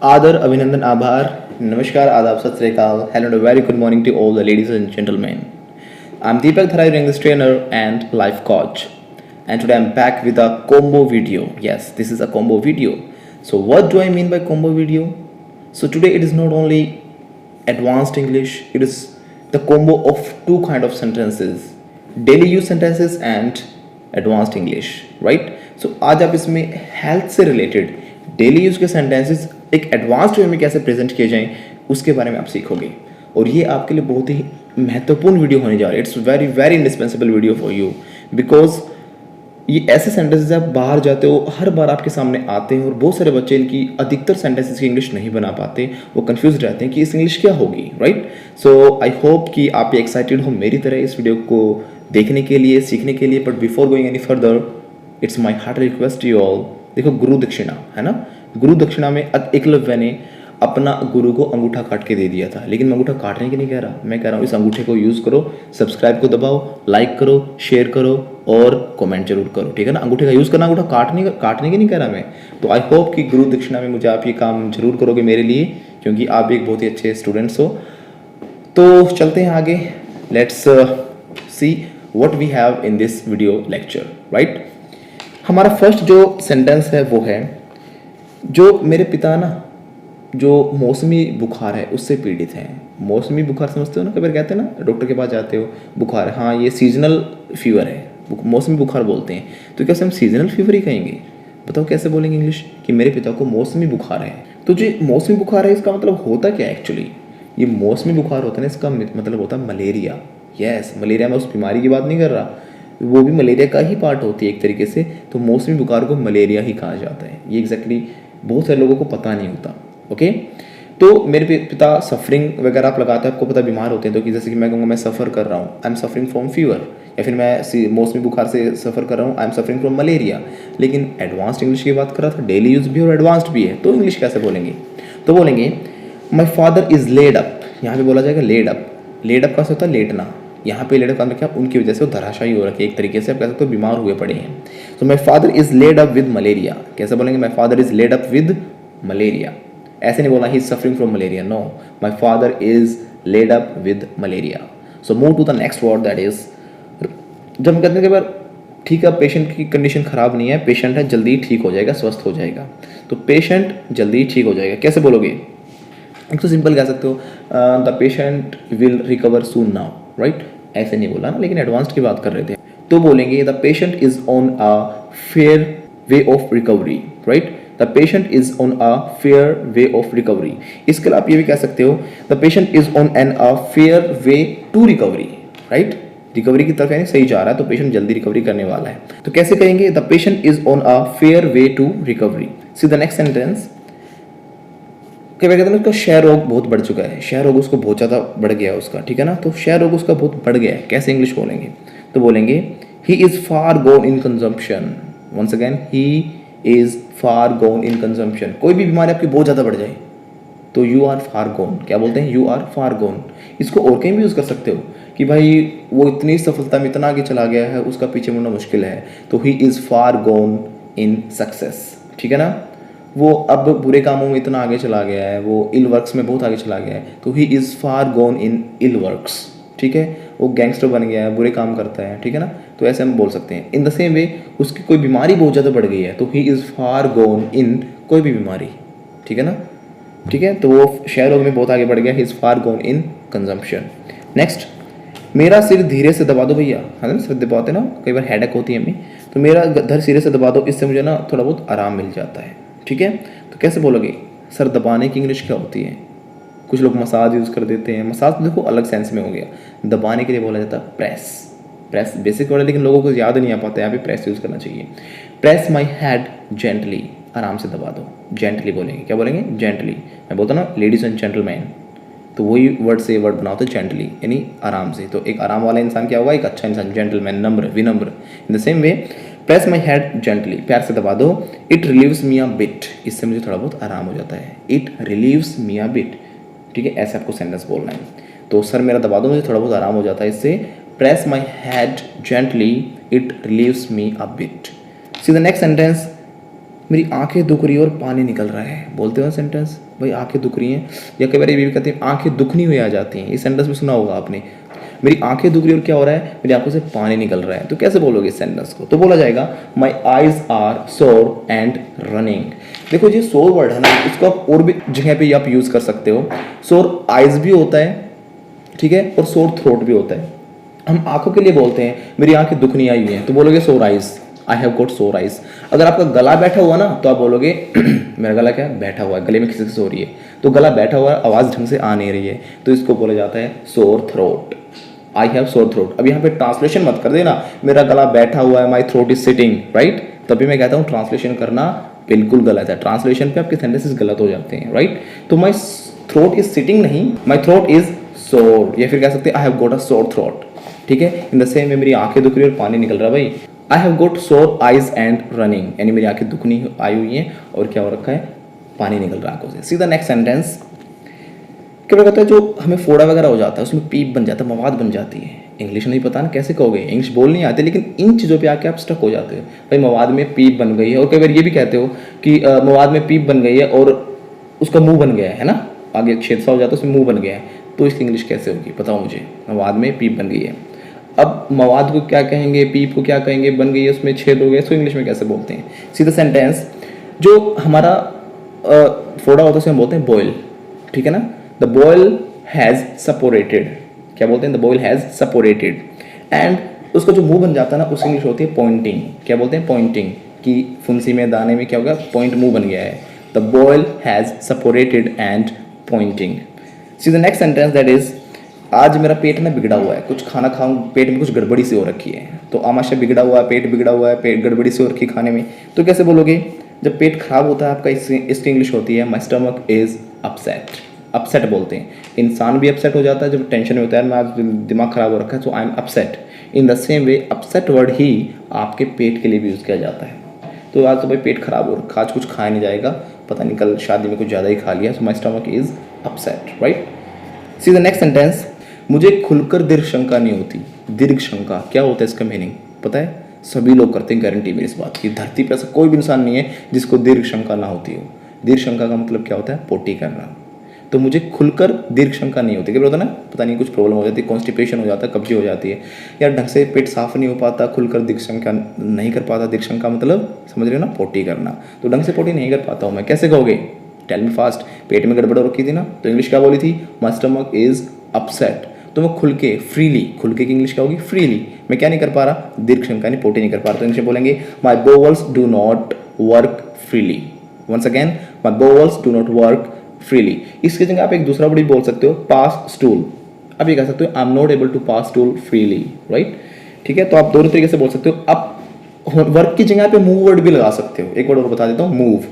आदर, अभिनंदन, आभार, नमस्कार, आदाब, सत श्री अकाल, hello and a very good morning to all the ladies and gentlemen. I'm Deepak Dharai, English trainer and life coach. And today I'm back with a combo video. Yes, this is a combo video. So what do I mean by combo video? So today it is not only advanced English, it is the combo of two kind of sentences, daily use sentences and advanced English, right? So आज आप इसमें health से related daily use के sentences एक advanced वे में कैसे present किए जाएं उसके बारे में आप सीखोगे और ये आपके लिए बहुत ही महत्वपूर्ण वीडियो होने जा रहा है. It's very very indispensable video for you because ये ऐसे सेंटेंसेस आप बाहर जाते हो हर बार आपके सामने आते हैं और बहुत सारे बच्चे इनकी अधिकतर सेंटेंसेस की इंग्लिश नहीं बना पाते, वो कंफ्यूज रहते हैं कि इस इंग्लिश क्या होगी, राइट? सो आई होप कि आप एक्साइटेड हो मेरी तरह इस वीडियो को देखने के लिए, सीखने के लिए. But before going any further, it's my heart request you all. देखो, गुरु दक्षिणा है ना. गुरु दक्षिणा में एकलव्य ने अपना गुरु को अंगूठा काट के दे दिया था, लेकिन मैं अंगूठा काटने की नहीं कह रहा, मैं कह रहा हूँ इस अंगूठे को यूज़ करो, सब्सक्राइब को दबाओ, लाइक करो, शेयर करो और कमेंट जरूर करो, ठीक है ना. अंगूठे का यूज़ करना, अंगूठा काटने की नहीं कह रहा मैं. तो आई होप कि गुरु दक्षिणा में मुझे आप ये काम जरूर करोगे मेरे लिए, क्योंकि आप एक बहुत ही अच्छे स्टूडेंट्स हो. तो चलते हैं आगे. Let's see what we have in this video lecture, right. हमारा फर्स्ट जो सेंटेंस है वो है, जो मेरे पिता ना जो मौसमी बुखार है उससे पीड़ित हैं. मौसमी बुखार समझते हो ना, कई बार कहते हैं ना डॉक्टर के पास जाते हो, बुखार है, हाँ ये सीजनल फीवर है, मौसमी बुखार बोलते हैं. तो कैसे हम सीजनल फीवर ही कहेंगे? बताओ कैसे बोलेंगे इंग्लिश कि मेरे पिता को मौसमी बुखार है. तो जो मौसमी बुखार है इसका मतलब होता क्या है एक्चुअली? ये मौसमी बुखार होता है ना, इसका मतलब होता है मलेरिया. Yes, malaria. मैं उस बीमारी की बात नहीं कर रहा, वो भी मलेरिया का ही पार्ट होती है एक तरीके से. तो मौसमी बुखार को मलेरिया ही कहा जाता है. ये एग्जैक्टली बहुत सारे लोगों को पता नहीं होता. ओके, तो मेरे पिता सफरिंग वगैरह आप लगाते हैं, आपको पता बीमार होते हैं, तो कि जैसे कि मैं कहूँगा मैं सफ़र कर रहा हूँ, I am suffering from fever, या फिर मैं मौसमी बुखार से सफ़र कर रहा हूँ, I am suffering from malaria. लेकिन एडवांस्ड इंग्लिश की बात कर रहा था, डेली यूज़ भी और एडवांस्ड भी है. तो इंग्लिश कैसे बोलेंगे? तो बोलेंगे my father is laid up. यहाँ पे बोला जाएगा लेड अप. लेड अप का होता है लेटना. यहाँ पे लेड अप का मतलब क्या? उनकी वजह से वो धराशायी हो रखे एक तरीके से, आप कह सकते हो बीमार हुए पड़े हैं. तो my father is laid up with malaria. कैसे बोलेंगे? My father is laid up with malaria. ऐसे नहीं बोलना he is suffering from malaria. No, my father is laid up with malaria. So move to the next word, that is, जब हम कहते हैं कि बार ठीक है पेशेंट की कंडीशन खराब नहीं है, पेशेंट है, जल्दी ठीक हो जाएगा, स्वस्थ हो जाएगा. तो पेशेंट जल्दी ठीक हो जाएगा कैसे बोलोगे? एक तो सिंपल कह सकते हो the patient will recover soon now, right? ऐसे नहीं बोला ना, लेकिन एडवांस्ड की बात कर रहे थे. तो बोलेंगे the patient is on a fair way of recovery, right? The patient is on a fair way of recovery. इसके अलावा आप ये भी कह सकते हो the patient is on an a fair way to recovery, right? Recovery की तरफ यानी सही जा रहा है, तो पेशेंट जल्दी रिकवरी करने वाला है. तो कैसे कहेंगे? The patient is on a fair way to recovery. See the next sentence. कई बार कहते हैं उसका क्षय रोग बहुत बढ़ चुका है, क्षय रोग उसको बहुत ज़्यादा बढ़ गया है उसका, ठीक है ना. तो क्षय रोग उसका बहुत बढ़ गया है, कैसे इंग्लिश बोलेंगे? तो बोलेंगे he is far gone in consumption. Once again, he is far gone in consumption. कोई भी बीमारी आपकी बहुत ज़्यादा बढ़ जाए तो यू आर फार गोन. क्या बोलते हैं? यू आर फार गोन. इसको और कहीं भी यूज़ कर सकते हो कि भाई वो इतनी सफलता में इतना आगे चला गया है, उसका पीछे मुड़ना मुश्किल है, तो ही is far gone in success, ठीक है ना. वो अब बुरे कामों में इतना आगे चला गया है, वो इल वर्क्स में बहुत आगे चला गया है, तो ही is far gone in ill works, ठीक है. वो गैंगस्टर बन गया है, बुरे काम करता है, ठीक है ना. तो ऐसे हम बोल सकते हैं. इन द सेम वे उसकी कोई बीमारी बहुत ज़्यादा बढ़ गई है, तो ही इज़ फार गोन इन कोई भी बीमारी, ठीक है ना. ठीक है, तो वो क्षय रोग में बहुत आगे बढ़ गया, he is far gone in consumption. Next, मेरा सिर धीरे से दबा दो भैया, है ना. सिर दबाते ना, कई बार हेडेक होती है हमें, तो मेरा धर सिरे से दबा दो, इससे मुझे ना थोड़ा बहुत आराम मिल जाता है, ठीक है. तो कैसे बोलोगे? सर दबाने की इंग्लिश क्या होती है? कुछ लोग मसाज यूज़ कर देते हैं. मसाज तो देखो अलग सेंस में हो गया. दबाने के लिए बोला जाता है प्रेस. प्रेस बेसिक वर्ड है, लेकिन लोगों को याद नहीं आ पाता है, यहाँ पे प्रेस यूज़ करना चाहिए. Press my head gently. आराम से दबा दो. जेंटली बोलेंगे. क्या बोलेंगे? जेंटली. मैं बोलता ना लेडीज एंड जेंटलमैन, तो वही वर्ड से वर्ड बनाओ तो जेंटली, यानी आराम से. तो एक आराम वाला इंसान क्या होगा? एक अच्छा इंसान. जेंटलमैन, नम्र, विनम्र. इन the same way press my head gently. प्यार से दबा दो. It relieves me a bit. इससे मुझे थोड़ा बहुत आराम हो जाता है. It relieves me a bit, ठीक है. ऐसे आपको सेंटेंस बोलना है. तो सर मेरा दबा दो, मुझे थोड़ा बहुत आराम हो जाता है इससे. Press my head gently, it relieves me a bit. C the next sentence. मेरी आंखें दुख रही है और पानी निकल रहा है, बोलते हो सेंटेंस भाई आंखें दुख रही हैं, या कई बार ये भी कहते हैं आंखें दुखनी हुई आ जाती हैं, ये सेंटेंस भी सुना होगा आपने। मेरी आंखें दुख रही है और क्या हो रहा है, मेरी आंखों से पानी निकल रहा है, तो कैसे बोलोगे इस सेंटेंस को? तो बोला जाएगा माई आईज आर सोर एंड रनिंग। देखो ये सोर वर्ड है ना, इसको आप और भी जगह पे आप यूज कर सकते हो। सोर आईज भी होता है, ठीक है, और सोर थ्रोट भी होता है। हम आंखों के लिए बोलते हैं मेरी आंखें दुखनी आई हुई हैं, तो बोलोगे सोर आइज, आई हैव गॉट सोर आइज। अगर आपका गला बैठा हुआ ना, तो आप बोलोगे मेरा गला क्या बैठा हुआ है, गले में किसी से हो रही है, तो गला बैठा हुआ है, आवाज़ ढंग से आ नहीं रही है, तो इसको बोला जाता है sore throat. I have sore throat. अब यहाँ पे ट्रांसलेशन मत कर देना, मेरा गला बैठा हुआ है, my throat is sitting, right? तभी मैं कहता हूँ ट्रांसलेशन करना बिल्कुल गलत है, ट्रांसलेशन पे आपके सेंटेंसेस गलत हो जाते हैं, राइट? तो माई थ्रोट इज सिटिंग नहीं, माई थ्रोट इज सोर, या फिर कह सकते हैं I have got a sore throat, ठीक है। इन द सेम वे मेरी आंखें दुख रही है और पानी निकल रहा है भाई, आई हैव गॉट सोर आइज एंड रनिंग, यानी मेरी आंखें दुखनी आई हुई हैं और क्या हो रखा है, पानी निकल रहा है आंखों से। सी द नेक्स्ट सेंटेंस। क्या कहता है जो हमें फोड़ा वगैरह हो जाता है, उसमें पीप बन जाता है, मवाद बन जाती है। इंग्लिश नहीं पता ना कैसे कहोगे, इंग्लिश बोल नहीं आते, लेकिन इन चीज़ों पे आके आप स्टक हो जाते हो, भाई मवाद में पीप बन गई है। और कई बार ये भी कहते हो कि मवाद में पीप बन गई है और उसका मुंह बन गया है ना, आगे छेद सा हो जाता है, उसमें मुंह बन गया है, तो इसकी इंग्लिश कैसे होगी बताओ मुझे? मवाद में पीप बन गई है। अब मवाद को क्या कहेंगे, पीप को क्या कहेंगे, बन गई है उसमें छेद हो गया, इसको इंग्लिश में कैसे बोलते हैं? सीधा सेंटेंस, जो हमारा फोड़ा होता है उसे हम बोलते हैं बॉयल, ठीक है ना। द बॉयल हैज़ सपोरेटेड, क्या बोलते हैं? The boil has suppurated. And उसका जो मुंह बन जाता है ना, उसकी इंग्लिश होती है पॉइंटिंग, क्या बोलते हैं? पॉइंटिंग, कि फुंसी में दाने में क्या होगा, पॉइंट मुंह बन गया है। The boil has suppurated and pointing. See the next sentence that is, आज मेरा पेट ना बिगड़ा हुआ है, कुछ खाना खाऊं पेट में कुछ गड़बड़ी सी हो रखी है, तो आमाशय बिगड़ा हुआ है, पेट बिगड़ा हुआ है, पेट गड़बड़ी सी हो रखी खाने में, तो कैसे बोलोगे? जब पेट खराब होता है आपका, इसकी इंग्लिश होती है माई स्टमक इज अपसेट। अपसेट बोलते हैं, इंसान भी अपसेट हो जाता है जब टेंशन में होता है, मैं आज दिमाग खराब हो रखा है, so I am upset. In the same way upset word ही आपके पेट के लिए भी यूज़ किया जाता है। तो आज तो भाई पेट खराब हो रखा, आज कुछ खाया नहीं जाएगा, पता नहीं कल शादी में कुछ ज़्यादा ही खा लिया, so my stomach is upset, right? See the next sentence, मुझे खुलकर दीर्घ शंका नहीं होती। दीर्घ शंका क्या होता है, इसका मीनिंग पता है? सभी लोग करते हैं, गारंटी मेरी इस बात की, धरती पर ऐसा कोई भी इंसान नहीं है जिसको दीर्घ शंका ना होती हो। दीर्घ शंका का मतलब क्या होता है? पोटी करना। तो मुझे खुलकर दीर्घ शंका नहीं होती, क्या होता है ना, पता नहीं कुछ प्रॉब्लम हो जाती है, कॉन्स्टिपेशन हो जाता है, कब्जी हो जाती है, या ढंग से पेट साफ नहीं हो पाता, खुलकर दीर्घ शंका नहीं कर पाता। दीर्घ शंका मतलब समझ रहे हो ना, पोटी करना। तो ढंग से पोटी नहीं कर पाता हूँ मैं, कैसे कहोगे? Tell me fast. पेट में गड़बड़ हो रखी थी ना, तो इंग्लिश क्या बोली थी? माई स्टमक इज अपसेट। तो मैं खुल के, फ्रीली, खुल के की इंग्लिश क्या होगी? फ्रीली। मैं क्या नहीं कर पा रहा? दीर्घ शंका नहीं, पोटी नहीं कर पा रहा, तो इंग्लिश में बोलेंगे my bowels do not work freely. Once again, my bowels do not work freely. इसकी जगह आप एक दूसरा वर्ड भी बोल सकते हो, पास स्टूल। आप ये कह सकते हो I am not able to pass stool freely, right? ठीक है, तो आप दोनों तरीके से बोल सकते हो। आप वर्क की जगह पे मूव वर्ड भी लगा सकते हो। एक वर्ड और बता देता हूँ, मूव।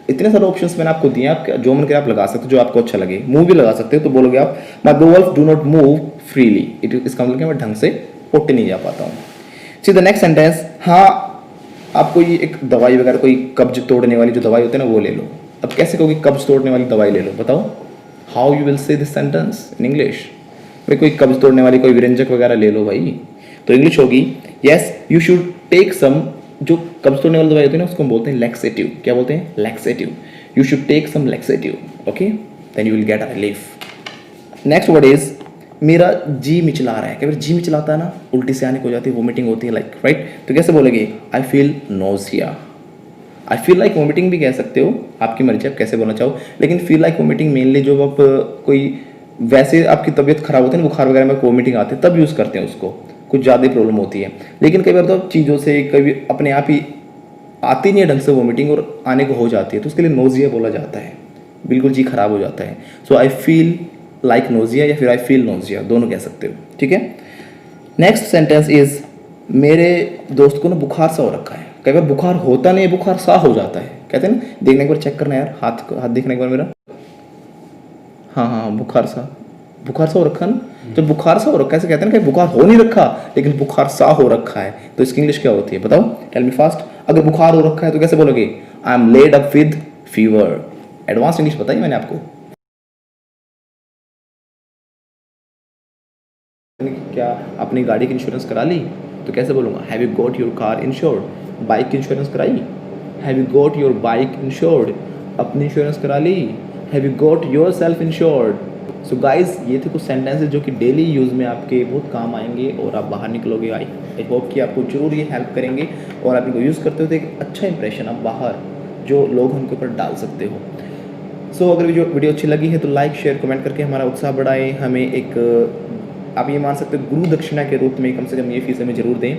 इतने सारे ऑप्शंस मैंने आपको दिए, आप जो मन करे आप लगा सकते हो, जो आपको अच्छा लगे। मूव भी लगा सकते हो, तो बोलोगे आप माई bowels do not move freely. इसका मतलब मैं ढंग से उठ नहीं जा पाता हूँ। सी द नेक्स्ट सेंटेंस, हाँ आप कोई एक दवाई वगैरह, कोई कब्ज तोड़ने वाली जो दवाई होती है ना, वो ले लो। अब कैसे कहोगे कब्ज तोड़ने वाली दवाई ले लो, बताओ? How you will say this sentence in English? भाई कोई कब्ज तोड़ने वाली कोई व्यंजक वगैरह ले लो भाई, तो इंग्लिश होगी yes you should take some. जो कब्ज तोड़ने वाली दवाई होती है ना, उसको हम बोलते हैं लैक्सेटिव। क्या बोलते हैं? Laxative. You should take some laxative, okay, then you will get a relief. Next word is, मेरा जी मिचला रहा है। क्या जी मिचलाता है ना, उल्टी से आने को हो जाती है, वोमिटिंग होती है, लाइक, राइट? तो कैसे बोलेंगे? I feel nausea. I feel like vomiting भी कह सकते हो, आपकी मर्जी आप कैसे बोलना चाहो, लेकिन फील लाइक वोमिटिंग मेनली जो आप कोई वैसे आपकी तबीयत खराब होती है ना, बुखार वगैरह में वोमिटिंग आती है, तब यूज़ करते हैं उसको, कुछ ज़्यादा प्रॉब्लम होती है। लेकिन कई बार तो चीज़ों से कभी अपने आप ही आती नहीं है ढंग से वोमिटिंग, और आने को हो जाती है, तो उसके लिए नोजिया बोला जाता है, बिल्कुल जी खराब हो जाता है। So I feel like nausea या फिर आई फील नोजिया, दोनों कह सकते हो, ठीक है। नेक्स्ट सेंटेंस इज, मेरे दोस्त को ना बुखार सा हो रखा है। कई बार बुखार होता नहीं, बुखार सा हो जाता है, कहते हैं ना, देखने एक बार चेक करना यार, हाथ देखने एक बार मेरा, हाँ हाँ बुखार सा हो रखा ना। जब बुखार सा हो रखा है, ऐसे कहते हैं ना कि बुखार हो नहीं रखा लेकिन बुखार सा हो रखा है, तो इसकी इंग्लिश क्या होती है बताओ? Tell me fast. अगर बुखार हो रखा है तो कैसे बोलोगे? I am laid up with fever. Advance English बताइए मैंने आपको। क्या अपनी गाड़ी की इंश्योरेंस करा ली? तो कैसे बोलूँगा? Have you got your car insured? Bike की इंश्योरेंस कराई? Have you got your bike insured, अपनी इंश्योरेंस करा ली, have you got yourself insured. So guys, ये थे कुछ सेंटेंसेज जो कि डेली यूज़ में आपके बहुत काम आएंगे और आप बाहर निकलोगे। आई होप कि आपको जरूर ये हेल्प करेंगे और आप इनको यूज़ करते हो तो एक अच्छा इंप्रेशन आप बाहर जो लोग उनके ऊपर डाल सकते हो। सो अगर वीडियो अच्छी लगी है तो लाइक शेयर कमेंट करके हमारा उत्साह बढ़ाएं। हमें एक आप ये मान सकते हो गुरु दक्षिणा के रूप में कम से कम ये फीस हमें ज़रूर दें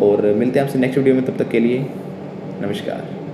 और मिलते हैं आपसे नेक्स्ट वीडियो में। तब तक के लिए नमस्कार।